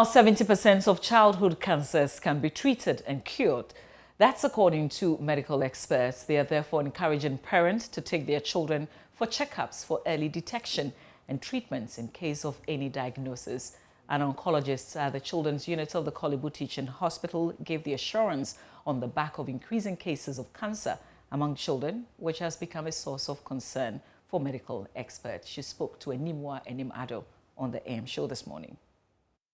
Now, 70% of childhood cancers can be treated and cured. That's according to medical experts. They are therefore encouraging parents to take their children for checkups for early detection and treatments in case of any diagnosis. An oncologist at the Children's Unit of the Korle Bu Teaching Hospital gave the assurance on the back of increasing cases of cancer among children, which has become a source of concern for medical experts. She spoke to Enimwa Enimado on the AM show this morning.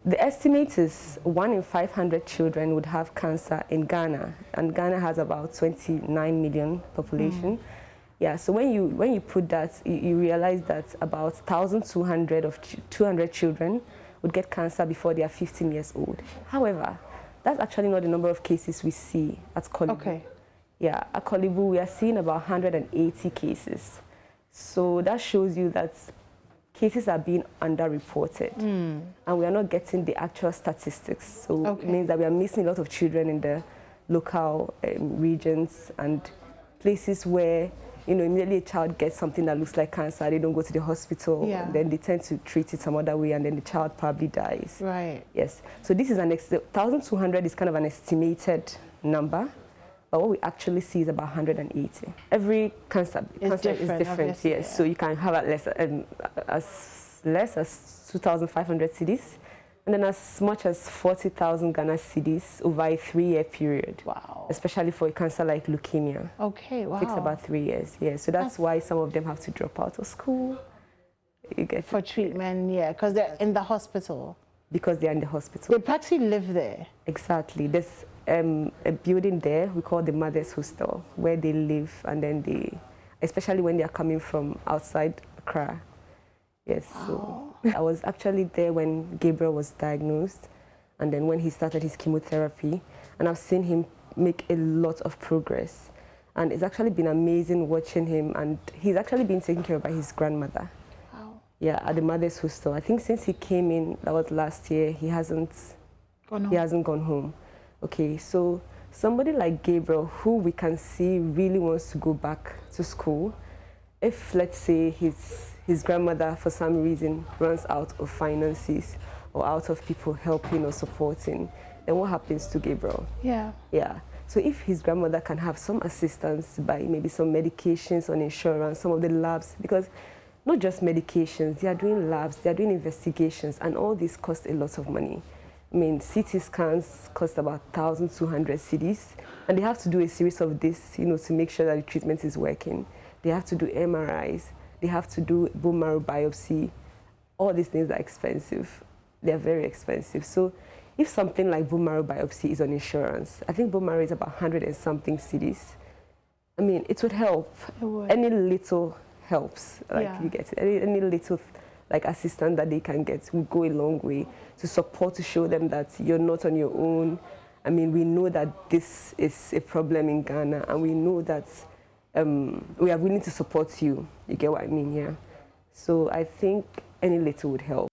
The estimate is 1 in 500 children would have cancer in Ghana, and Ghana has about 29 million population. Yeah, so when you put that, you realize that about 1,200 of 200 children would get cancer before they are 15 years old. However, that's actually not the number of cases we see at Korle Bu. Okay. Yeah, at Korle Bu we are seeing about 180 cases. So that shows you that cases are being underreported, and we are not getting the actual statistics. So it means that we are missing a lot of children in the local regions and places where, you know, immediately a child gets something that looks like cancer, they don't go to the hospital, and then they tend to treat it some other way, and then the child probably dies. Right. Yes. So this is 1,200 is kind of an estimated number. But what we actually see is about 180. Every cancer is different, yes. Yeah. So you can have as less as 2,500 cedis, and then as much as 40,000 Ghana cedis over a 3-year period. Wow. Especially for a cancer like leukemia. Okay, wow. It takes about 3 years, yeah. So that's why some of them have to drop out of school. You get for treatment, yeah, because they're in the hospital. Because they're in the hospital. They practically live there. Exactly. There's a building there we call the Mother's Hostel, where they live, and then they, especially when they are coming from outside Accra. Yes, so I was actually there when Gabriel was diagnosed, and then when he started his chemotherapy, and I've seen him make a lot of progress. And it's actually been amazing watching him, and he's actually been taken care of by his grandmother. Wow. Yeah, at the Mother's Hostel. I think since he came in, that was last year, he hasn't gone home. Okay, so somebody like Gabriel, who we can see really wants to go back to school, if let's say his grandmother for some reason runs out of finances or out of people helping or supporting, then what happens to Gabriel? Yeah. Yeah. So if his grandmother can have some assistance by maybe some medications on insurance, some of the labs, because not just medications, they are doing labs, they are doing investigations, and all this costs a lot of money. I mean, CT scans cost about 1,200 cedis, and they have to do a series of this, you know, to make sure that the treatment is working. They have to do MRIs, they have to do bone marrow biopsy. All these things are expensive. They are very expensive. So if something like bone marrow biopsy is on insurance, I think bone marrow is about 100 and something cedis. I mean, it would help. It would. Any little helps, like you get it. Any little like assistance that they can get will go a long way to support, to show them that you're not on your own. I mean, we know that this is a problem in Ghana, and we know that we are willing to support you. You get what I mean, yeah? So I think any little would help.